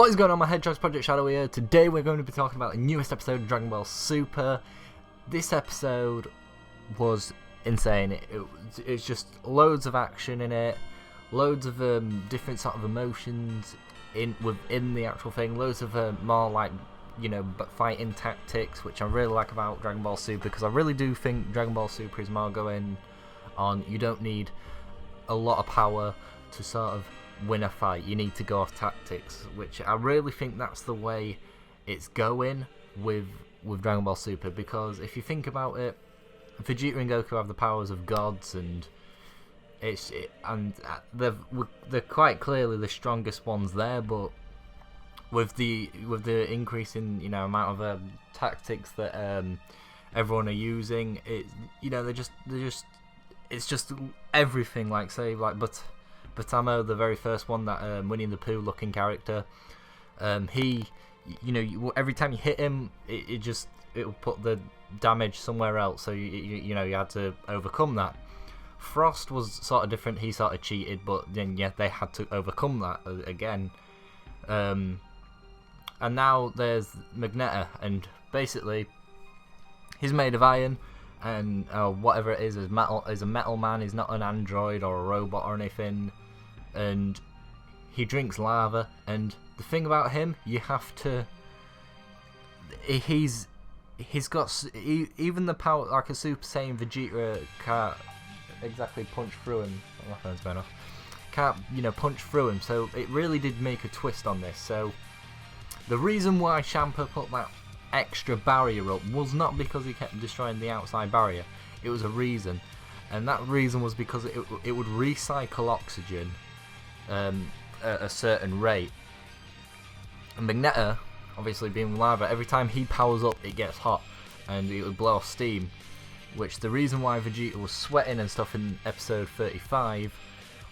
What is going on, my hedgehogs? ProjectShadoh here. Today we're going to be talking about the newest episode of Dragon Ball Super. This episode was insane. It's just loads of action in it, loads of different sort of emotions within the actual thing, loads of more like, you know, fighting tactics, which I really like about Dragon Ball Super, because I really do think Dragon Ball Super is more going on, you don't need a lot of power to sort of win a fight, you need to go off tactics, which I really think that's the way it's going with Dragon Ball Super, because if you think about it, Vegeta and Goku have the powers of gods, and they're quite clearly the strongest ones there, but with the increase in, you know, amount of tactics that everyone are using, it's just everything, like say like Batamo, the very first one, that Winnie the Pooh looking character, he, you know, every time you hit him, it'll put the damage somewhere else, so you know, you had to overcome that. Frost was sort of different, he sort of cheated, but then yeah, they had to overcome that again. And now there's Magetta, and basically he's made of iron, and whatever it is metal, is a metal man. He's not an android or a robot or anything, and he drinks lava. And the thing about him, you have to, he's got even the power, like a Super Saiyan Vegeta can't exactly punch through him. Oh, my phone's going off. Can't, you know, punch through him. So it really did make a twist on this. So the reason why Champa put that extra barrier up was not because he kept destroying the outside barrier. It was a reason, and that reason was because it would recycle oxygen at a certain rate. And Magetta, obviously being lava, every time he powers up it gets hot and it would blow off steam, which the reason why Vegeta was sweating and stuff in episode 35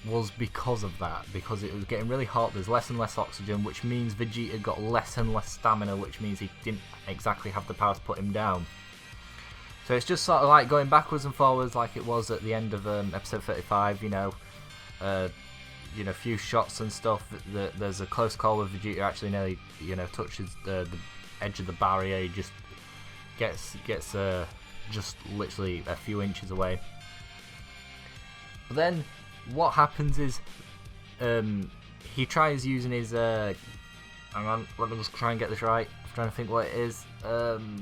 was because of that, because it was getting really hot, there's less and less oxygen, which means Vegeta got less and less stamina, which means he didn't exactly have the power to put him down. So it's just sort of like going backwards and forwards, like it was at the end of episode 35, you know, few shots and stuff. There's a close call with Vegeta actually nearly, you know, touches the edge of the barrier. He just gets just literally a few inches away. But then what happens is he tries using his hang on, let me just try and get this right. I'm trying to think what it is.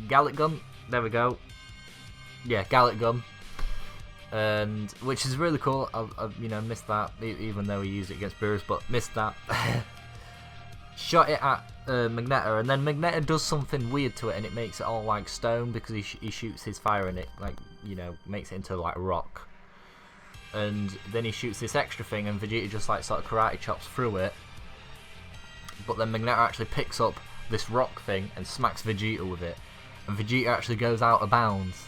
Gallic gun. There we go. Yeah, Gallic gun. And which is really cool. I you know, missed that, even though he used it against Beerus, but missed that. Shot it at Magetta, and then Magetta does something weird to it, and it makes it all like stone, because he shoots his fire in it, like, you know, makes it into like rock. And then he shoots this extra thing, and Vegeta just like sort of karate chops through it. But then Magetta actually picks up this rock thing and smacks Vegeta with it, and Vegeta actually goes out of bounds.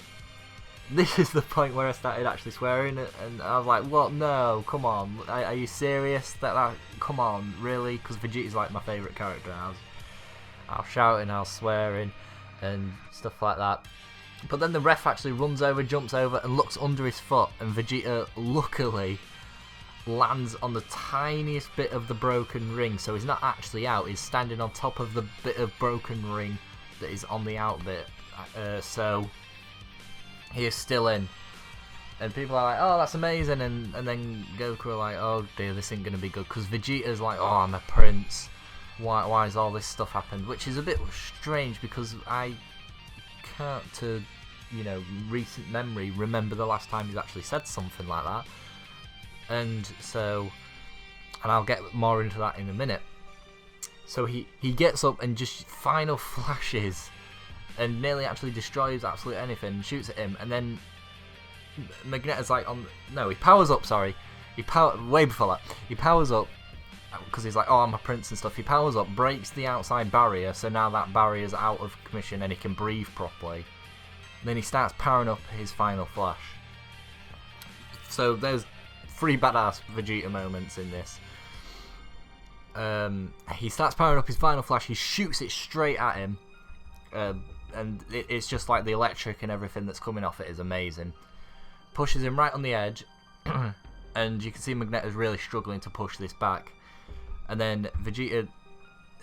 This is the point where I started actually swearing, and I was like, "What? No, come on, are you serious? That come on, really?" Because Vegeta's like my favourite character. I was shouting, I was swearing, and stuff like that. But then the ref actually runs over, jumps over, and looks under his foot, and Vegeta luckily lands on the tiniest bit of the broken ring, so he's not actually out, he's standing on top of the bit of broken ring that is on the out bit, so he is still in. And people are like, "Oh, that's amazing," and then Goku are like, "Oh dear, this ain't gonna be good," because Vegeta's like, "Oh, I'm a prince, why has all this stuff happened?" Which is a bit strange, because I can't, to, you know, recent memory, remember the last time he's actually said something like that. And so, and I'll get more into that in a minute. So he gets up and just final flashes and nearly actually destroys absolutely anything, shoots at him, and then Magetta's like he powers up, sorry. Way before that. He powers up, because he's like, "Oh, I'm a prince" and stuff. He powers up, breaks the outside barrier, so now that barrier's out of commission and he can breathe properly. Then he starts powering up his final flash. So there's 3 badass Vegeta moments in this. He starts powering up his final flash, he shoots it straight at him, and it's just like the electric and everything that's coming off it is amazing. Pushes him right on the edge, and you can see Magetta's really struggling to push this back. And then Vegeta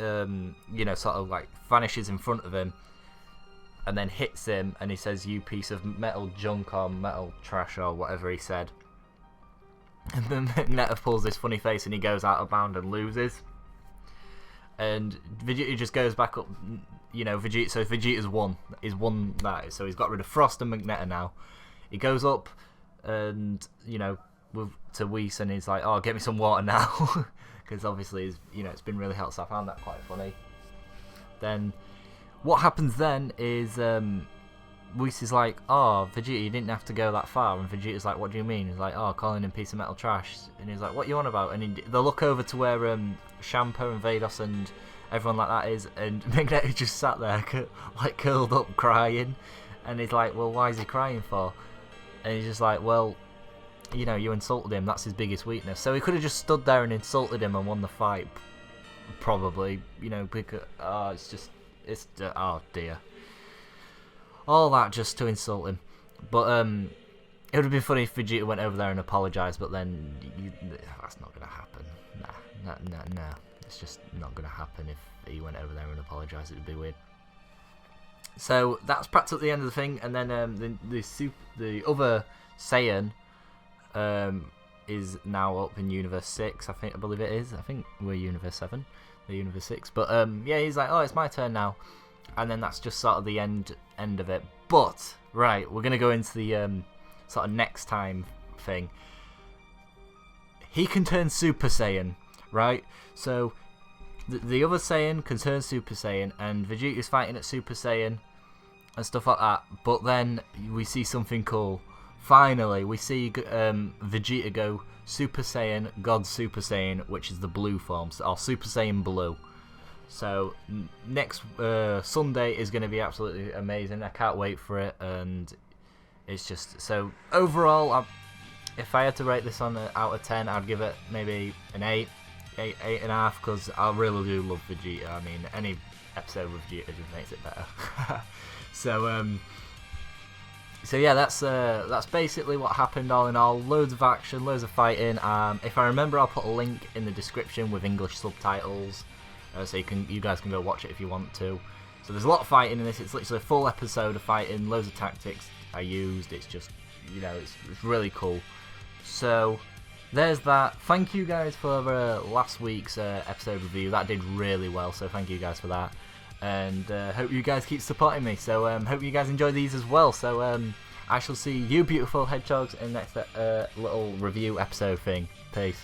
you know, sort of like vanishes in front of him, and then hits him, and he says, "You piece of metal junk," or metal trash, or whatever he said. And then Magetta pulls this funny face, and he goes out of bound and loses. And Vegeta just goes back up, you know, so Vegeta's won. He's won that, so he's got rid of Frost and Magetta now. He goes up, and, you know, to Whis, and he's like, "Oh, get me some water now," because obviously, you know, it's been really hot, so I found that quite funny. Then, what happens then is, Whis is like, "Oh, Vegeta, you didn't have to go that far," and Vegeta's like, "What do you mean?" He's like, "Oh, calling him piece of metal trash," and he's like, "What you on about?" And they look over to where Champa and Vados and everyone like that is, and Magneto just sat there, like curled up, crying, and he's like, "Well, why is he crying for?" And he's just like, "Well, you know, you insulted him. That's his biggest weakness." So he could have just stood there and insulted him and won the fight, probably. You know, because oh dear, all that just to insult him. But it would have been funny if Vegeta went over there and apologised. But then that's not gonna happen. Nah. It's just not gonna happen if he went over there and apologised. It would be weird. So that's practically the end of the thing, and then the other Saiyan is now up in Universe 6. I believe it is. I think we're Universe 7, the Universe 6. But yeah, he's like, "Oh, it's my turn now," and then that's just sort of the end of it. But right, we're gonna go into the sort of next time thing. He can turn Super Saiyan, right? So the other Saiyan can turn Super Saiyan, and Vegeta's fighting at Super Saiyan and stuff like that. But then we see something cool. Finally, we see Vegeta go Super Saiyan, God Super Saiyan, which is the blue form, or Super Saiyan Blue. So next Sunday is going to be absolutely amazing. I can't wait for it, and it's just so overall. If I had to rate this on out of 10, I'd give it maybe an 8.5, because I really do love Vegeta. I mean, any episode with Vegeta just makes it better. So yeah, that's basically what happened. All in all, loads of action, loads of fighting. If I remember, I'll put a link in the description with English subtitles, so you guys can go watch it if you want to. So there's a lot of fighting in this. It's literally a full episode of fighting, loads of tactics I used. It's just, you know, it's really cool. So there's that. Thank you guys for last week's episode review. That did really well, so thank you guys for that. And hope you guys keep supporting me. So hope you guys enjoy these as well. So I shall see you beautiful hedgehogs in the next little review episode thing. Peace.